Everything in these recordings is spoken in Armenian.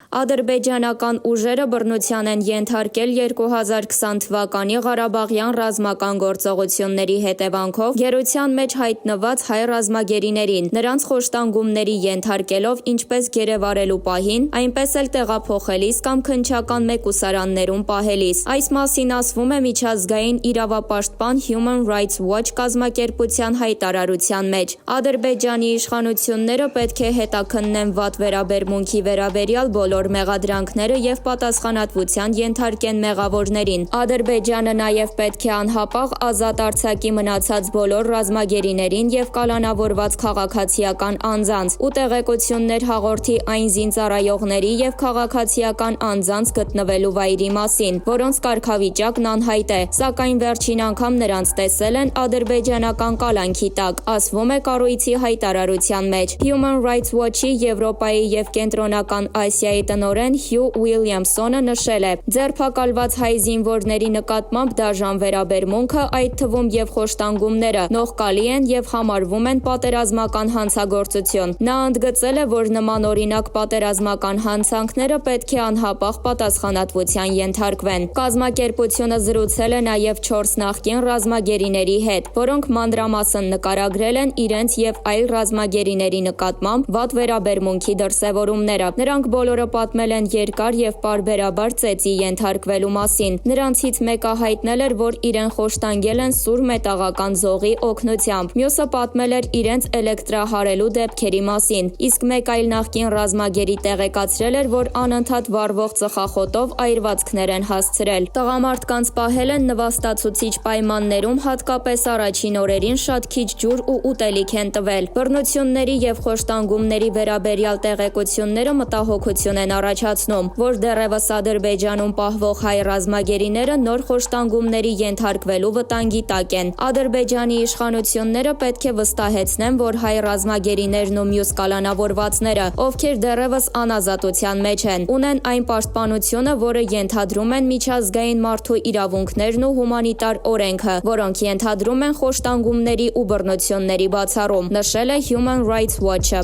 Ադրբեջանական ուժերը բռնության են ենթարկել 2020 թվականի Ղարաբաղյան ռազմական գործողությունների հետևանքով գերության մեջ հայտնված հայ ռազմագերիներին, նրանց խոշտանգումների ենթարկելով ինչպես գերեվարելու պահին, այնպես էլ տեղափոխելիս կամ քննչական մեկուսարաններում պահելիս։ Այս մասին ասվում է միջազգային իրավապաշտպան Human Rights Watch կազմակերպության հայտարարության մեջ։ Ադրբեջանի իշխանությունները պետք է հետաքննեն վատ վերաբերմունքի վերաբերյալ բոլոր մեղադրանքները եւ պատասխանատվության ենթարկեն մեղավորներին։ Ադրբեջանը նաեւ պետք է անհապաղ ազատ արձակի մնացած բոլոր ռազմագերիներին եւ կալանավորված քաղաքացիական անձանց ու տեղեկություններ հաղորդի այն զինծառայողների եւ քաղաքացիական անձանց գտնվելու վայրի մասին, որոնց կարգավիճակն անհայտ է, սակայն վերջին անգամ նրանց տեսել են ադրբեջանական կալանքի տակ, ասվում է կառույցի հայտարարության մեջ։ Human Rights Watch-ի Եվրոպայի եւ Կենտրոնական Ասիայի տնօրեն Հյու Ուիլյամսոնը նշել է. ձերբակալված հայ զինվորների նկատմամբ դաժան վերաբերմունքը, այդ թվում եւ խոշտանգումները, նողկալի են եւ համարվում են պատերազմական հանցագործություն։ Նա ընդգծել է, որ նման օրինակ պատերազմական հանցանքները պետք է անհապաղ պատասխանատվության ենթարկվեն։ Կազմակերպությունը զրուցել է նաեւ 4 նախկին ռազմագերիների հետ, որոնք մանրամասն նկարագրել են իրենց եւ այլ ռազմագերիների նկատմամբ վատ վերաբերմունքի դրսեւորումները։ Նրանք բոլորը պատմել են երկար եւ պարբերաբար ծեծի ենթարկվելու մասին։ Նրանցից մեկը հայտնել էր, որ իրեն խոշտանգել են սուր մետաղական զողի օգնությամբ։ Մյուսը պատմել էր իրենց էլեկտրահարելու դեպքերի մասին, իսկ մեկ այլ նախկին ռազմագերի տեղեկացրել էր, որ անընդհատ վառվող ծխախոտով այրվածքներ են հասցրել։ Տղամարդկանց պահել են նվաստացուցիչ պայմաններում, հատկապես առաջին օրերին շատ քիչ ջուր ու ուտելիք են տվել։ Բռնությունների եւ խոշտանգումների վերաբերյալ տեղեկությունները մտահոգություն են առաջացնում, որ դեռևս Ադրբեջանում պահվող հայ ռազմագերիները նոր խոշտանգումների ենթարկվելու վտանգի տակ են։ Ադրբեջանի իշխանությունները պետք է վստահեցնեն, որ հայ ռազմագերիներն ու մյուս կալանավորվածները, ովքեր դեռևս անազատության մեջ են, ունեն այն պաշտպանությունը, որը ենթադրում են միջազգային մարդու իրավունքներն ու հումանիտար օրենքը, որոնք ենթադրում են խոշտանգումների ու բռնությունների բացառում, նշել է Human Rights Watch-ը։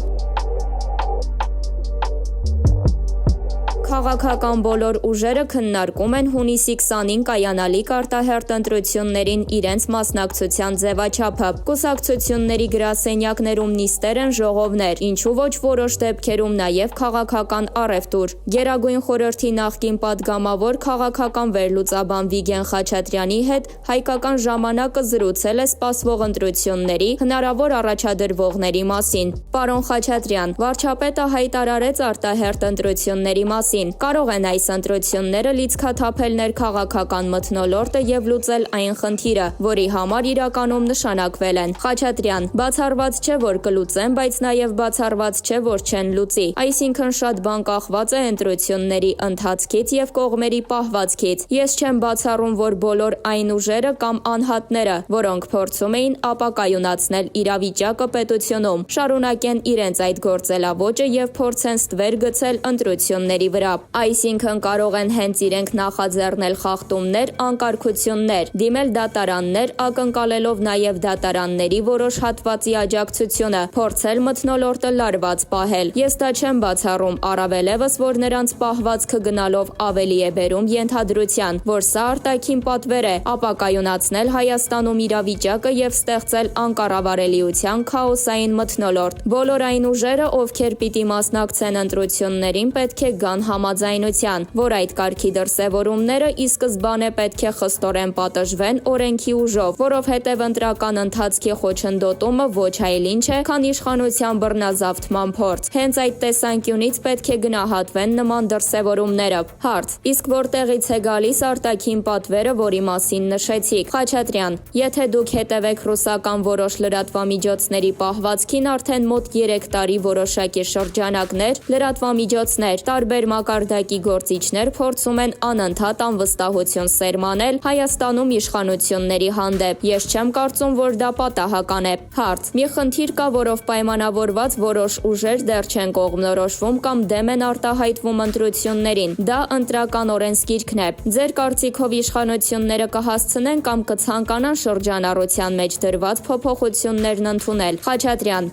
Քաղաքական բոլոր ուժերը քննարկում են հունիսի 20-ին կայանալիք արտահերթ ընտրություններին իրենց մասնակցության ձևաչափը։ Կուսակցությունների գրասենյակներում նիստեր են, ժողովներ, ինչու ոչ որոշ դեպքերում նաև քաղաքական առևտուր։ Գերագույն խորհրդի նախկին падգամավոր քաղաքական վերլուծաբան Վիգեն Խաչատրյանի հետ Հայկական ժամանակը զրուցել է սպասվող ընտրությունների հնարավոր առաջադրվողների մասին։ Պարոն Խաչատրյան, վարչապետը հայտարարեց արտահերթ ընտրությունների մասին։ Կարող են այս ընտրությունները լիցքաթափել ներքաղաքական մթնոլորտը եւ լուծել այն խնդիրը, որի համար իրականում նշանակվել են։ Խաչատրյան, բացառված չէ, որ կլուծեն, բայց նաեւ բացառված չէ, որ չեն լուծի։ Այսինքն շատ բան կախված է ընտրությունների ընթացքից եւ կողմերի պահվածքից։ Ես չեմ բացառում, որ բոլոր այն ուժերը կամ անհատները, որոնք փորձում էին ապակայունացնել իրավիճակը պետությունում, շարունակեն իրենց այդ գործելավոճը եւ փորձեն ստվեր գցել ընտրությունների վրա։ Այսինքն կարող են հենց իրենք նախաձեռնել խախտումներ, անկարգություններ, դիմել դատարաններ, ակնկալելով նաև դատարանների որոշ հատվածի աջակցությունը, փորձել մթնոլորտը լարված պահել։ Ես դա չեմ բացառում, առավելևս, որ նրանց պահվածքը գնալով ավելի է բերում ենթադրության, որ սա արտաքին պատվեր է ապակայունացնել Հայաստանում իրավիճակը եւ ստեղծել անկառավարելիության քաոսային մթնոլորտ։ Բոլոր այն ուժերը, ովքեր պիտի մասնակցեն ընտրություններին, պետք է գան համաձայնության, որ այդ կարգի դրսևորումները ի սկզբանե պետք է խստորեն պատժվեն օրենքի ուժով, որովհետև ընտրական ընթացքի խոչընդոտումը ոչ այլ ինչ է, քան իշխանության բռնազավթման փորձ։ Հենց այդ տեսանկյունից պետք է գնահատվեն նման դրսևորումները։ Հարց. իսկ որտեղից է գալիս արտաքին պատվերը, որի մասին նշեցիք։ Խաչատրյան, եթե դուք հետևեք ռուսական որոշ լրատվամիջոցների պահվածքին, արդեն մոտ 3 տարի որոշակի շրջանակներ լրատվամիջոցներ, տարբեր մակարդակի գործիչներ փորձում են անընդհատ անվստահություն սերմանել Հայաստանում իշխանությունների հանդեպ։ Ես չեմ կարծում, որ դա պատահական է։ Հարց. մի խնդիր կա, որով պայմանավորված որոշ ուժեր դեռ չեն կողմնորոշվում կամ դեմ են արտահայտվում ընտրություններին։ Դա ընտրական օրենսգիրքն է։ Ձեր կարծիքով իշխանությունները կհասցնեն կամ կցանկանան շրջանառության մեջ դրված փոփոխություններն ընդունել։ Խաչատրյան,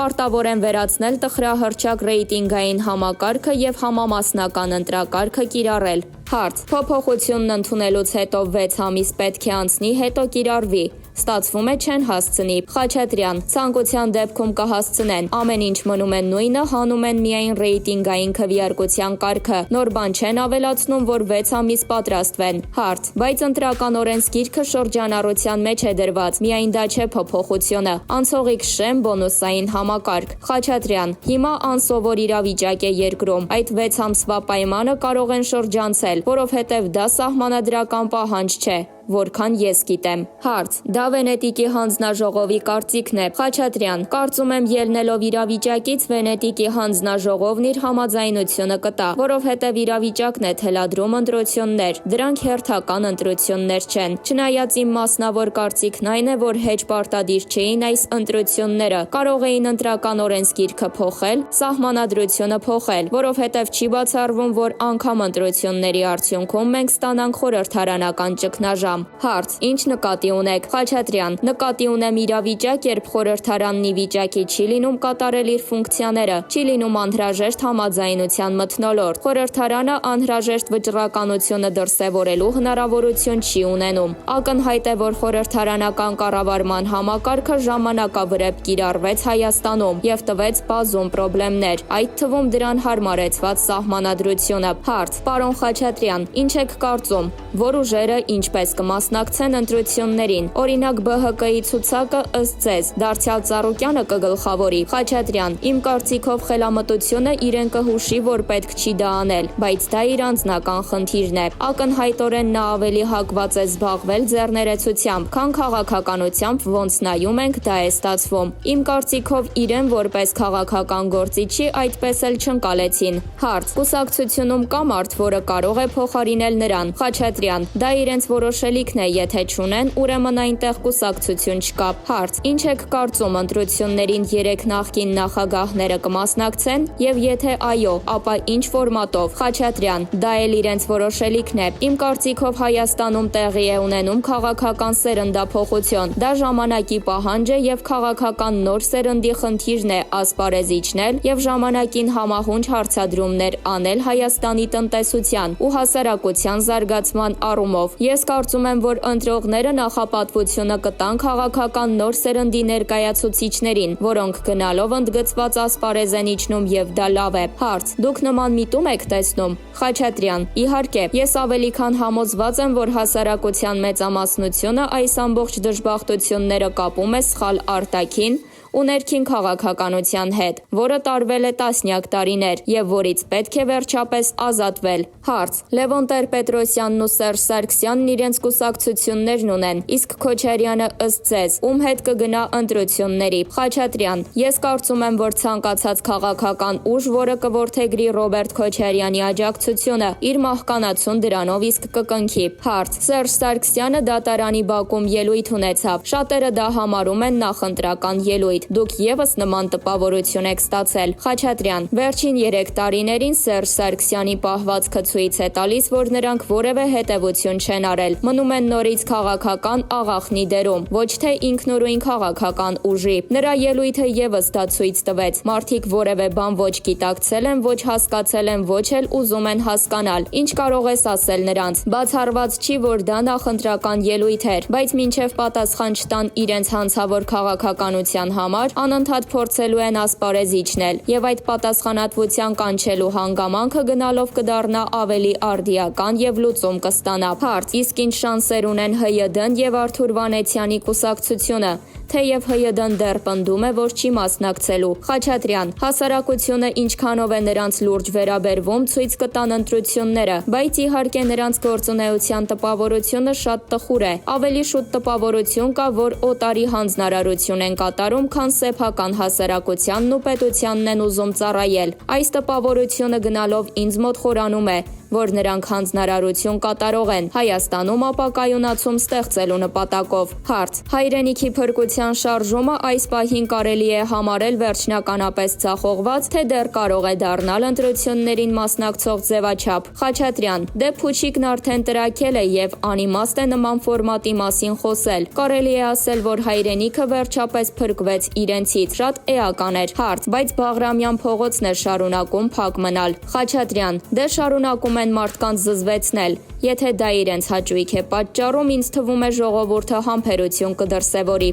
պարտավոր են վերացնել տխրահռչակ ռեյտինգային համակարգը եւ համամասնական ընտրակարգը կիրառել։ Հարց. Փոփոխությունն ընդունելուց հետո 6 ամիս պետք է անցնի, հետո կիրառվի։ Ստացվում է չեն հասցնի։ Խաչատրյան. ցանկության դեպքում կհասցնեն, ամեն ինչ մնում է նույնը, հանում են միայն ռեյտինգային քվեարկության կարգը, նոր բան չեն ավելացնում, որ 6 ամիս պատրաստվեն։ Հարց. բայց ընտրական օրենսգիրքը շրջանառության մեջ է դրված, միայն դա չէ փոփոխությունը, անցողիկ շեմ բոնուսային համակարգ։ Խաչատրյան. հիմա անսովոր իրավիճակ է երկրում, այդ 6 ամսվա պայմանը կարող են շրջանցել, որովհետև դա սահմանադրական պահանջ չէ, որքան ես գիտեմ։ Հարց. դա Վենետիկի հանձնաժողովի կարծիքն է։ Խաչատրյան. կարծում եմ ելնելով իրավիճակից Վենետիկի հանձնաժողովն իր համաձայնությունը կտա, որովհետև իրավիճակն է թելադրում ընտրություններ, դրանք հերթական ընտրություններ չեն։ Չնայած իմ մասնավոր կարծիքն այն է, որ հեչ պարտադիր չէին այս ընտրությունները, կարող էին ընտրական օրենսգիրքը փոխել, սահմանադրությունը փոխել, որովհետև չի բացառվում, որ անգամ ընտրությունների արդյունքում մենք ստանանք խորհրդարանական ճգնաժամ։ Հարց. ինչ նկատի ունեք։ Խաչատրյան. նկատի ունեմ իրավիճակ, երբ խորհրդարանն ի վիճակի չի լինում կատարել իր ֆունկցիաները, չի լինում անհրաժեշտ համաձայնության մթնոլորտ։ Խորհրդարանը անհրաժեշտ վճռականությունը դրսևորելու հնարավորություն չի ունենում։ Ակնհայտ է, որ խորհրդարանական կառավարման համակարգը ժամանակավրեպ կիրառվեց Հայաստանում եւ տվեց բազում պրոբլեմներ, այդ թվում դրան հարմարեցված սահմանադրությունը։ Հարց. պարոն Խաչատրյան, ինչ եք կարծում, որ ուժերը ինչպես կմասնակցեն ընտրություններին, օրինակ ԲՀԿ-ի ցուցակը ըստ ձեզ Դարձյալ Ծառուկյանը կգլխավորի։ Խաչատրյան. իմ կարծիքով խելամտությունը իրեն կհուշի, որ պետք չի դա անել, բայց դա իր անձնական խնդիրն է։ Ակնհայտորեն նա ավելի հակված է զբաղվել ձեռներեցությամբ, քան քաղաքականությամբ, ոնց նայում ենք դա է ստացվում։ Իմ կարծիքով իրեն որպես քաղաքական գործիչի այդպես էլ չընկալեցին։ Հարց. կուսակցությունում կա մարդ, որը կարող է փոխարինել նրան։ Խաչատրյան. դա իրենց որոշելիքն է, եթե չունեն, ուրեմն այնտեղ կուսակցություն չկա։ Հարց. ինչ եք կարծում, ընտրություններին 3 նախկին նախագահները կմասնակցեն, եւ եթե այո, ապա ինչ ֆորմատով։ Խաչատրյան. դա էլ իրենց որոշելիքն է։ Իմ կարծիքով Հայաստանում տեղի է ունենում քաղաքական սերնդափոխություն, դա ժամանակի պահանջ է եւ քաղաքական նոր սերնդի խնդիրն է ասպարեզ իջնել եւ ժամանակին համահունչ հարցադրումներ անել Հայաստանի տնտեսության ու հասարակության զարգացման առումով։ Ես կարծում եմ, որ ընտրողները նախապատվությունը կտան քաղաքական նոր սերնդի ներկայացուցիչներին, որոնք գնալով ընդգծված ասպարեզ են իջնում եւ դա լավ է։ Հարց. դուք նման միտում եք տեսնում։ Խաչատրյան. իհարկե, ես ավելի քան համոզված եմ, որ հասարակության մեծամասնությունը այս ամբողջ դժբախտությունները կապում է սխալ արտաքին ու ներքին քաղաքականության հետ, որը տարվել է տասնյակ տարիներ եւ որից պետք է վերջապես ազատվել։ Հարց. Լևոն Տեր-Պետրոսյանն ու Սերժ Սարգսյանն իրենց կուսակցություններն ունեն, իսկ Քոչարյանը ըստ ձեզ ում հետ կգնա ընտրությունների։ Խաչատրյան. ես կարծում եմ, որ ցանկացած քաղաքական ուժ, որը կորդեգրի Ռոբերտ Քոչարյանի աջակցությունը, իր մահկանացուն դրանով իսկ կկնքի։ Հարց. Սերժ Սարգսյանը դատարանի բակում ելույթ ունեցավ, շատերը դա համարում են նախընտրական ելույթ։ Դուք եւս նման տպավորություն եք ստացել։ Խաչատրյան. վերջին 3 տարիներին Սերժ Սարգսյանի պահվածքը ցույց է տալիս, որ նրանք որևէ հետևություն չեն արել, մնում են նորից քաղաքական աղախնի դերում, ոչ թե ինքնուրույն քաղաքական ուժի։ Նրա ելույթը եւս դա ցույց տվեց։ Մարդիկ որևէ բան ոչ գիտակցել են, ոչ հասկացել են, ոչ էլ ուզում են հասկանալ։ Ինչ կարող ես ասել նրանց։ Բացառված չի, որ դա նախընտրական ելույթ էր, բայց մինչև պատասխան չտան իրենց հանցավոր քաղաքականության համար, անընդհատ փորձելու են ասպարեզ իջնել, եւ այդ պատասխանատվության կանչելու հանգամանքը գնալով կդառնա ավելի արդիական եւ լուծում կստանա։ Հարց. իսկ ինչ շանսեր ունեն ՀՅԴ-ն եւ Արթուր Վանեցյանի կուսակցությունը, թեև ՀՅԴ-ն դեռ պնդում է, որ չի մասնակցելու։ Խաչատրյան. հասարակությունը ինչքանով է նրանց լուրջ վերաբերվում, ցույց կտան ընտրությունները, բայց իհարկե նրանց գործունեության տպավորությունը շատ տխուր է։ Ավելի շուտ տպավորություն կա, որ օտարի հանձնարարություն են կատարում, քան սեփական հասարակությանն ու պետությանն են ուզում ծառայել։ Այս տպավորությունը գնալով ինձ մոտ խորանում է, որ նրանք հանձնարարություն կատարող են Հայաստանում ապակայունացում ստեղծելու նպատակով։ Հարց. հայրենիքի փրկության շարժումը այս պահին կարելի է համարել վերջնականապես ձախողված, թե դեռ կարող է դառնալ ընտրություններին մասնակցող ձևաչափ։ Խաչատրյան. դե Փուչիկն արդեն տրաքել է եւ անիմաստ է նման ֆորմատի մասին խոսել։ Կարելի է ասել, որ հայրենիքը վերջապես փրկվեց իրենցից, շատ էական էր։ Հարց. բայց Բաղրամյան փողոցն է շարունակում փակ մնալ։ Խաչատրյան. դե շարունակում են մարդկանց զզվեցնել։ Եթե դա իրենց հաճույք է պատճառում, ինձ թվում է ժողովուրդը համբերություն կդրսևորի։